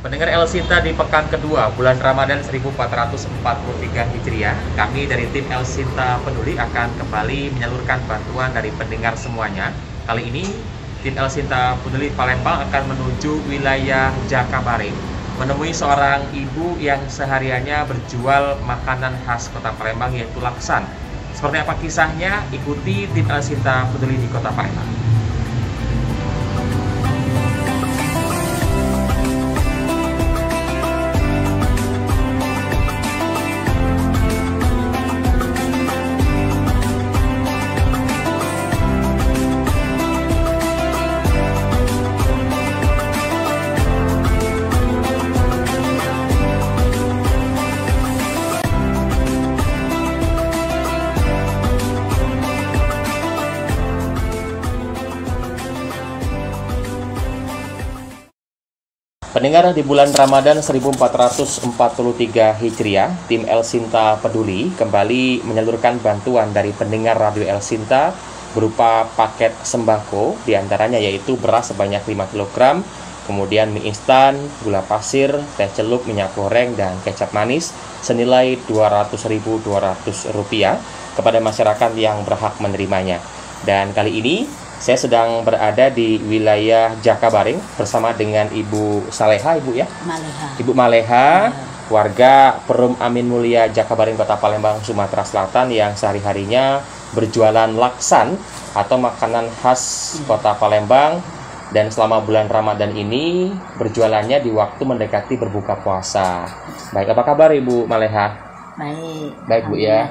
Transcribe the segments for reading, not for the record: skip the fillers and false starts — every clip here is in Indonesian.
Pendengar El Sinta di pekan kedua bulan Ramadan 1443 Hijriah, kami dari tim El Sinta Peduli akan kembali menyalurkan bantuan dari pendengar semuanya. Kali ini tim El Sinta Peduli Palembang akan menuju wilayah Jakabaring, menemui seorang ibu yang sehariannya berjual makanan khas kota Palembang yaitu laksan. Seperti apa kisahnya? Ikuti tim El Sinta Peduli di kota Palembang. Pendengar, di bulan Ramadan 1443 Hijriah, tim El Sinta Peduli kembali menyalurkan bantuan dari pendengar Radio El Sinta berupa paket sembako, diantaranya yaitu beras sebanyak 5 kg, kemudian mie instan, gula pasir, teh celup, minyak goreng, dan kecap manis senilai Rp200.200 kepada masyarakat yang berhak menerimanya. Dan kali ini saya sedang berada di wilayah Jakabaring bersama dengan Ibu Saleha, Ibu ya? Maleha. Ibu Maleha, warga Perum Amin Mulia Jakabaring, Kota Palembang, Sumatera Selatan yang sehari-harinya berjualan laksan atau makanan khas Kota Palembang, dan selama bulan Ramadan ini berjualannya di waktu mendekati berbuka puasa. Baik, apa kabar Ibu Maleha? Baik. Baik Bu ya.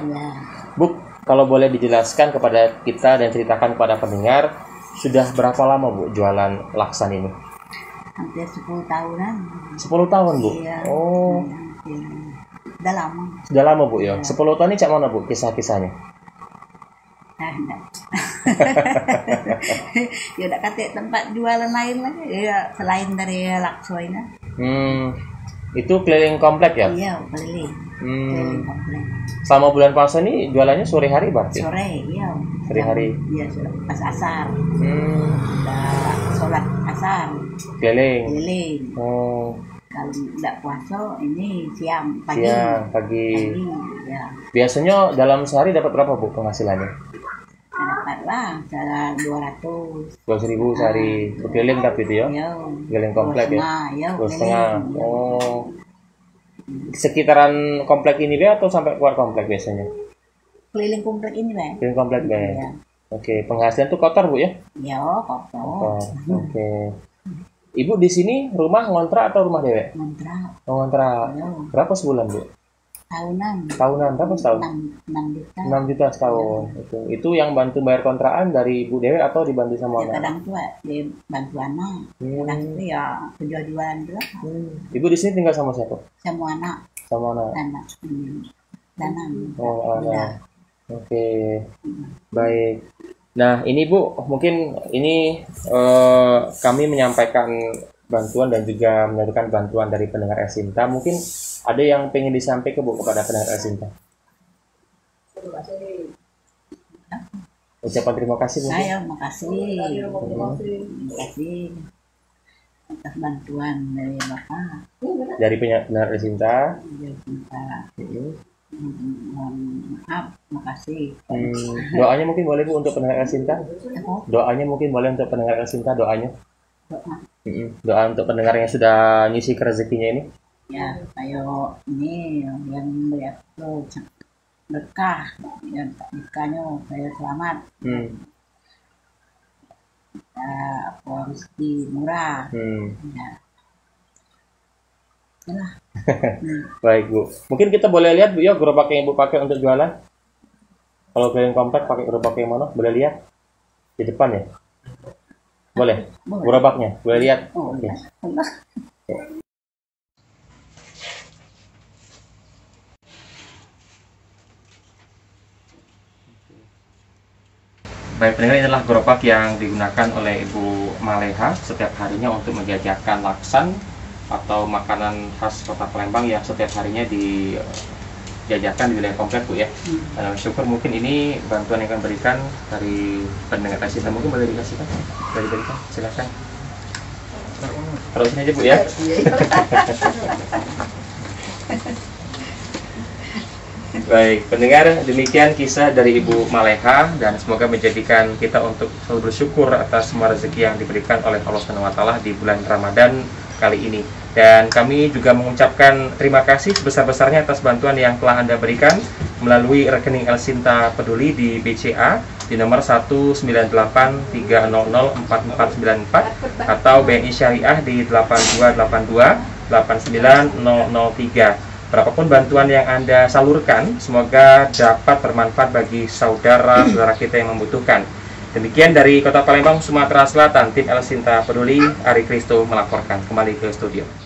Bu, kalau boleh dijelaskan kepada kita dan ceritakan kepada pendengar, sudah berapa lama Bu jualan laksan ini? Hampir 10 tahunan. 10 tahun Bu? Iya. Oh. Udah lama. Sudah lama Bu ya? Iya. 10 tahun ini cak mana Bu kisah-kisahnya? Enggak. Ya udah kata tempat jualan lain lagi. Ya selain dari lakso ini. Itu keliling komplek ya? Iya, keliling. Keliling komplek. Selama bulan puasa ini jualannya sore hari berarti? Sore, iya. Sore hari? Iya, pas asar. Udah sholat asar. Keliling? Keliling. Oh. Kalau tidak puasa ini siang, pagi. Siang, pagi. Ya. Biasanya dalam sehari dapat berapa Bu penghasilannya? Dapatlah cara 200. 200.000 sehari. Keliling tapi itu ya? Iya. Keliling komplek ya? Iya, 2,5. Oh. Sekitaran komplek ini be atau sampai keluar komplek biasanya? Keliling komplek ini, Bang. Keliling komplek be. Iya. Oke, penghasilan tuh kotor Bu ya? Iya, kotor. Kotor. Oke. Ibu di sini rumah ngontrak atau rumah dewek? Kontrak. Oh, ngontrak. Iya. Berapa sebulan Bu? Tahunan. Tahunan berapa setahun? 6 juta. 6 juta setahun. Itu yang bantu bayar kontrakan dari Ibu Dewi atau dibantu sama Ya, anak? kadang tuh dia bantu anak. Kadang itu ya jual-jualan juga. Ibu di sini tinggal sama siapa? Semua anak. Sama anak. Anak. Danan. Oh, Iya. anak. Oke. Baik. Nah, ini Bu, mungkin ini kami menyampaikan bantuan dan juga menyalurkan bantuan dari pendengar El Sinta. Mungkin ada yang pengen disampaikan Bu kepada pendengar El Sinta? Ucapan terima kasih mungkin. Saya makasih. Terima kasih atas bantuan dari Bapak. Dari pendengar El Sinta. Jadi kita mohon maaf, makasih. Doanya mungkin boleh Bu untuk pendengar El Sinta? Apa? Doanya mungkin boleh untuk pendengar El Sinta, doanya. Doa. Doa untuk pendengar yang sudah ngisi ke rezekinya ini. Ya, ayo ini yang melihat tuh berkah, yang berkahnya saya selamat. Ya, apa rezeki murah. Ya. Yalah. Baik Bu. Mungkin kita boleh lihat Bu ya gerobak yang Ibu pakai untuk jualan. Kalau kalian komplek pakai gerobak yang mana? Boleh lihat di depan ya? Boleh. Gerobaknya boleh lihat. Oh, Oke. Baik pendengar, ini adalah gerobak yang digunakan oleh Ibu Maleha setiap harinya untuk menjajakan laksan atau makanan khas Kota Palembang yang setiap harinya dijajakan di wilayah komplek Bu ya. Syukur mungkin ini bantuan yang akan berikan dari pendengar El Sinta, mungkin boleh dikasihkan, boleh diberikan, silakan. Taruh sini aja Bu ya. Baik, pendengar, demikian kisah dari Ibu Maleha, dan semoga menjadikan kita untuk selalu bersyukur atas semua rezeki yang diberikan oleh Allah SWT di bulan Ramadan kali ini. Dan kami juga mengucapkan terima kasih sebesar-besarnya atas bantuan yang telah Anda berikan melalui rekening El Sinta Peduli di BCA di nomor 19830044494 atau BNI Syariah di 8282890003. Berapapun bantuan yang Anda salurkan, semoga dapat bermanfaat bagi saudara-saudara kita yang membutuhkan. Demikian dari Kota Palembang, Sumatera Selatan, tim El Sinta Peduli, Ari Kristo melaporkan. Kembali ke studio.